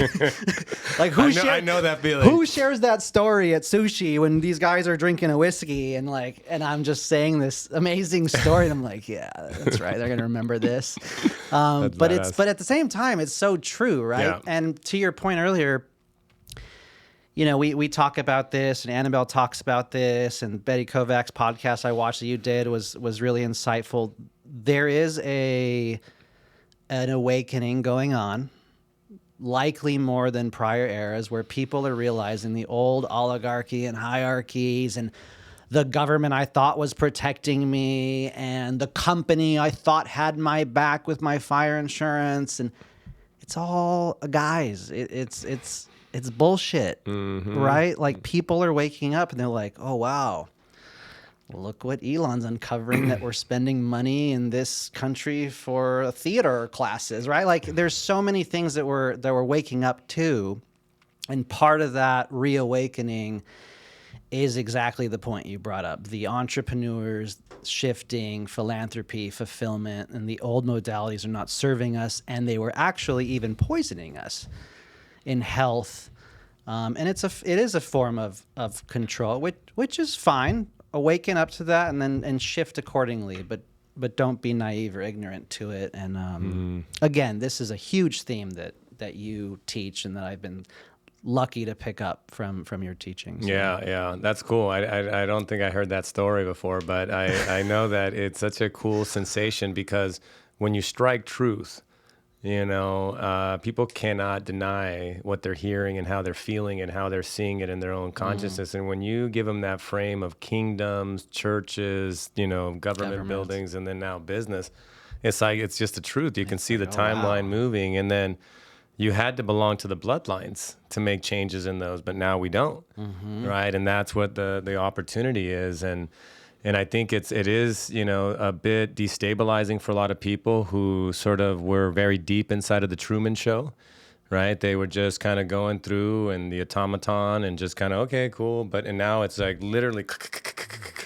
Like I know that feeling. Who shares that story at sushi when these guys are drinking a whiskey and I'm just saying this amazing story and I'm like, yeah, that's right. They're gonna remember this. But at the same time, it's so true, right? Yeah. And to your point earlier, you know, we talk about this, and Annabelle talks about this, and Betty Kovac's podcast I watched that you did was really insightful. There is an awakening going on, likely more than prior eras, where people are realizing the old oligarchy and hierarchies and the government I thought was protecting me and the company I thought had my back with my fire insurance, and it's all guys. It's bullshit, right? Like, people are waking up and they're like, oh, wow, look what Elon's uncovering, that we're spending money in this country for theater classes, right? Like, there's so many things that we're waking up to. And part of that reawakening is exactly the point you brought up. The entrepreneurs shifting, philanthropy, fulfillment, and the old modalities are not serving us, and they were actually even poisoning us in health, and it is a form of control, which is fine. Awaken up to that, and then shift accordingly. But don't be naive or ignorant to it. And again, this is a huge theme that you teach, and that I've been lucky to pick up from your teachings. Yeah, that's cool. I don't think I heard that story before, but I know that it's such a cool sensation, because when you strike truth, you know, people cannot deny what they're hearing and how they're feeling and how they're seeing it in their own consciousness. And when you give them that frame of kingdoms, churches, you know, government buildings, and then now business, it's like, it's just the truth. You can see the timeline moving, and then you had to belong to the bloodlines to make changes in those, but now we don't, right? And that's what the opportunity is. And I think it is, you know, a bit destabilizing for a lot of people who sort of were very deep inside of the Truman Show, right? They were just kind of going through, and the automaton, and just kind of, okay, cool. And now it's like literally,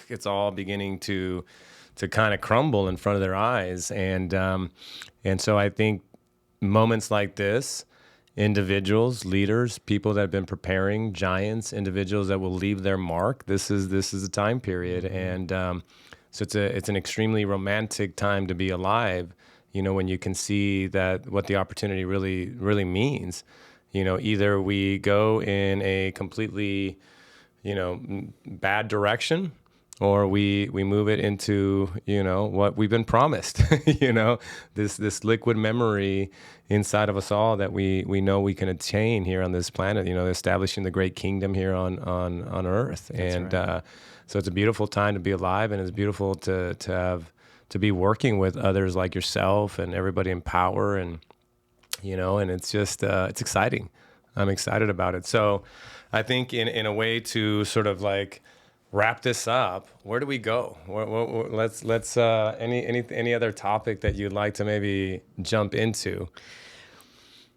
it's all beginning to kind of crumble in front of their eyes. And so I think moments like this, individuals, leaders, people that have been preparing, giants, individuals that will leave their mark. This is a time period, and so it's an extremely romantic time to be alive. You know, when you can see that what the opportunity really means. You know, either we go in a completely, you know, bad direction, or we move it into, you know, what we've been promised. You know, this liquid memory inside of us all that we know we can attain here on this planet, you know, establishing the great kingdom here on Earth. That's and right. So it's a beautiful time to be alive, and it's beautiful to be working with others like yourself and everybody in Powur, and, you know, and it's just, it's exciting. I'm excited about it. So I think in a way to sort of like wrap this up, where do we go? Let's any other topic that you'd like to maybe jump into?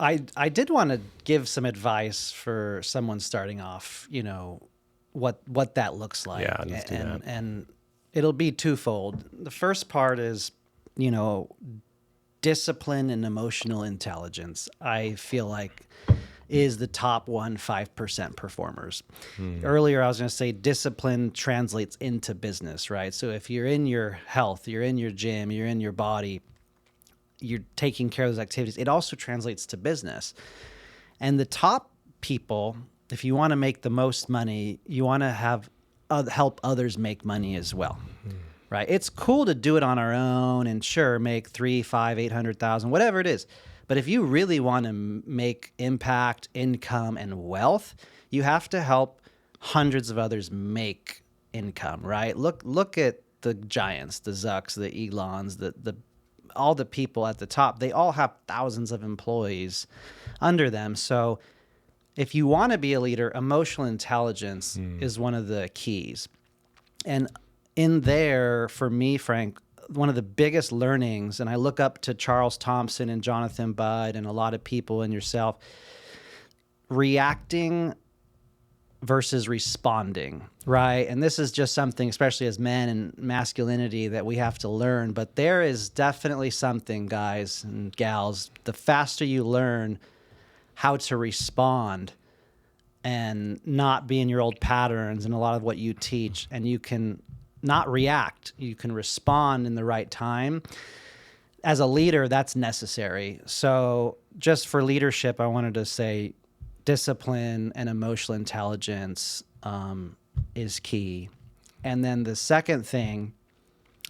I did want to give some advice for someone starting off, you know, what that looks like. Yeah, let's do that. And it'll be twofold. The first part is, you know, discipline and emotional intelligence, I feel like, is the top 5% performers. Earlier, I was going to say discipline translates into business, right? So if you're in your health, you're in your gym, you're in your body, you're taking care of those activities, it also translates to business. And the top people, if you want to make the most money, you want to have help others make money as well. Right? It's cool to do it on our own and sure, make 3, 5, 800,000, whatever it is. But if you really want to make impact, income, and wealth, you have to help hundreds of others make income, right? Look at the giants, the Zucks, the Elons, the all the people at the top. They all have thousands of employees under them. So if you want to be a leader, emotional intelligence is one of the keys. And in there, for me, Frank, one of the biggest learnings, and I look up to Charles Thompson and Jonathan Budd and a lot of people and yourself, reacting versus responding, right? And this is just something, especially as men and masculinity, that we have to learn. But there is definitely something, guys and gals, the faster you learn how to respond and not be in your old patterns and a lot of what you teach, and you can not react, you can respond in the right time. As a leader, that's necessary. So just for leadership, I wanted to say discipline and emotional intelligence is key. And then the second thing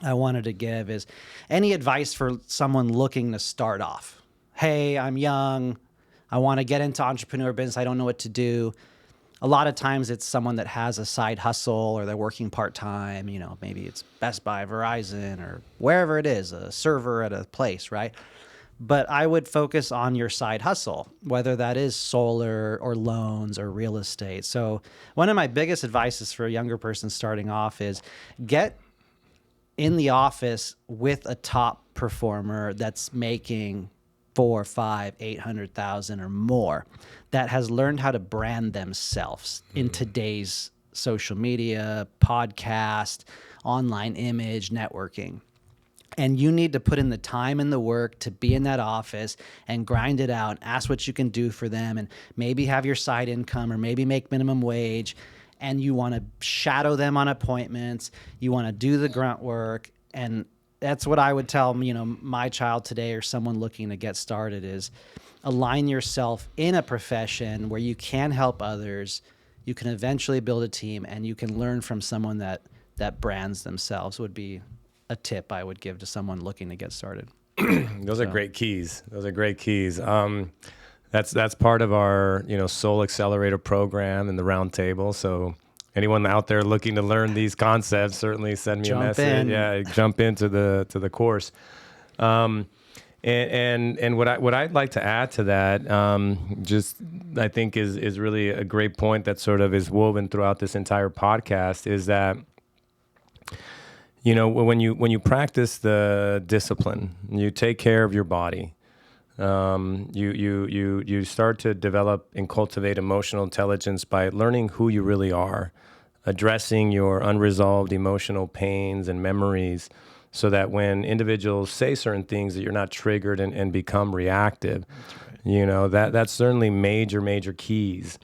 I wanted to give is any advice for someone looking to start off. Hey, I'm young. I want to get into entrepreneur business. I don't know what to do. A lot of times it's someone that has a side hustle or they're working part-time, maybe it's Best Buy, Verizon, or wherever it is, a server at a place, right? But I would focus on your side hustle, whether that is solar or loans or real estate. So one of my biggest advices for a younger person starting off is get in the office with a top performer that's making 4, 5, 800,000 or more, that has learned how to brand themselves in today's social media, podcast, online image, networking. And you need to put in the time and the work to be in that office and grind it out, ask what you can do for them, and maybe have your side income or maybe make minimum wage. And you want to shadow them on appointments. You want to do the grunt work. And that's what I would tell, my child today or someone looking to get started is align yourself in a profession where you can help others. You can eventually build a team, and you can learn from someone that brands themselves. Would be a tip I would give to someone looking to get started. Those are great keys. That's part of our, Soul Accelerator program and the Roundtable. So anyone out there looking to learn these concepts, certainly send me a message. Yeah, jump into the course. And what I'd like to add to that, I think is really a great point that sort of is woven throughout this entire podcast, is that when you practice the discipline, you take care of your body. You start to develop and cultivate emotional intelligence by learning who you really are, addressing your unresolved emotional pains and memories, so that when individuals say certain things, that you're not triggered and become reactive. That's right. That's certainly major keys.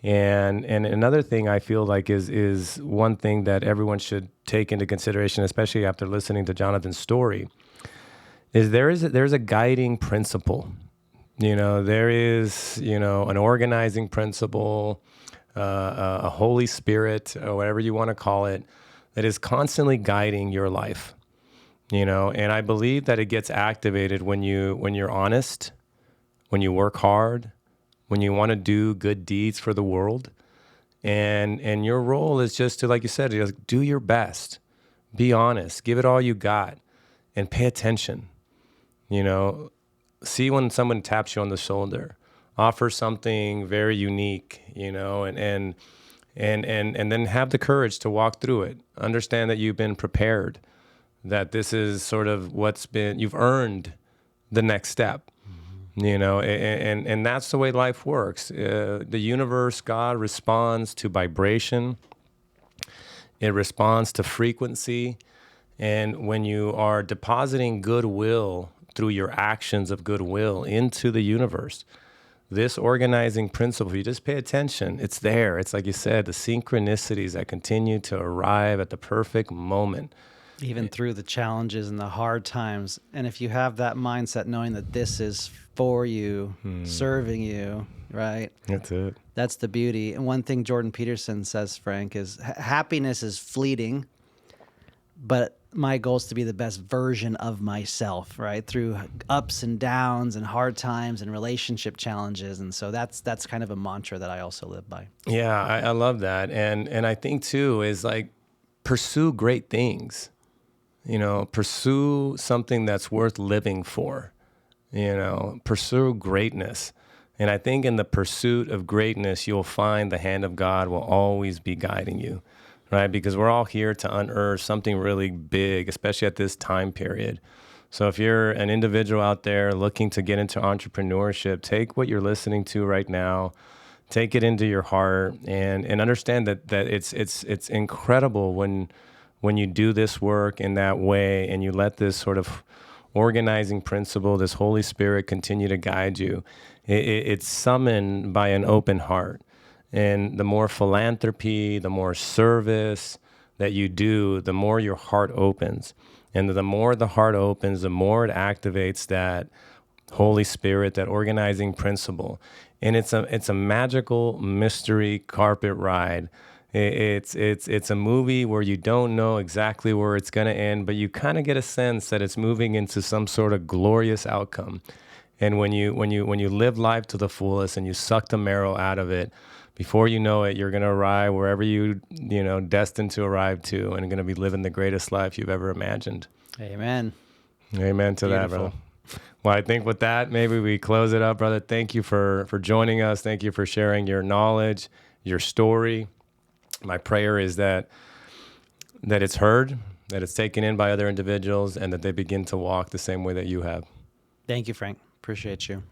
And another thing I feel like is one thing that everyone should take into consideration, especially after listening to Jonathan's story, is there's a guiding principle. There is, an organizing principle, a Holy Spirit, or whatever you want to call it, that is constantly guiding your life. And I believe that it gets activated when you're honest, when you work hard, when you want to do good deeds for the world. And your role is just to, like you said, just do your best, be honest, give it all you got, and pay attention. See when someone taps you on the shoulder, offer something very unique, and then have the courage to walk through it. Understand that you've been prepared, that this is sort of you've earned the next step. And that's the way life works. The universe, God, responds to vibration. It responds to frequency. And when you are depositing goodwill through your actions of goodwill into the universe, this organizing principle, if you just pay attention, it's there. It's like you said, the synchronicities that continue to arrive at the perfect moment. Even through the challenges and the hard times. And if you have that mindset, knowing that this is for you, serving you, right? That's it. That's the beauty. And one thing Jordan Peterson says, Frank, is happiness is fleeting, but my goal is to be the best version of myself, right? Through ups and downs and hard times and relationship challenges. And so that's kind of a mantra that I also live by. Yeah, I love that. And I think too is like, pursue great things. Pursue something that's worth living for. Pursue greatness. And I think in the pursuit of greatness, you'll find the hand of God will always be guiding you, right? Because we're all here to unearth something really big, especially at this time period. So if you're an individual out there looking to get into entrepreneurship, take what you're listening to right now, Take it into your heart and understand that it's incredible when you do this work in that way and you let this sort of organizing principle, this Holy Spirit continue to guide you. It's summoned by an open heart. And the more philanthropy, the more service that you do, the more your heart opens. And the more the heart opens, the more it activates that Holy Spirit, that organizing principle. And it's a magical mystery carpet ride. It's a movie where you don't know exactly where it's going to end, but you kind of get a sense that it's moving into some sort of glorious outcome. And when you live life to the fullest and you suck the marrow out of it, before you know it, you're going to arrive wherever you destined to arrive to, and going to be living the greatest life you've ever imagined. Amen. Amen to that, brother. Well, I think with that, maybe we close it up, brother. Thank you for joining us. Thank you for sharing your knowledge, your story. My prayer is that it's heard, that it's taken in by other individuals, and that they begin to walk the same way that you have. Thank you, Frank. Appreciate you.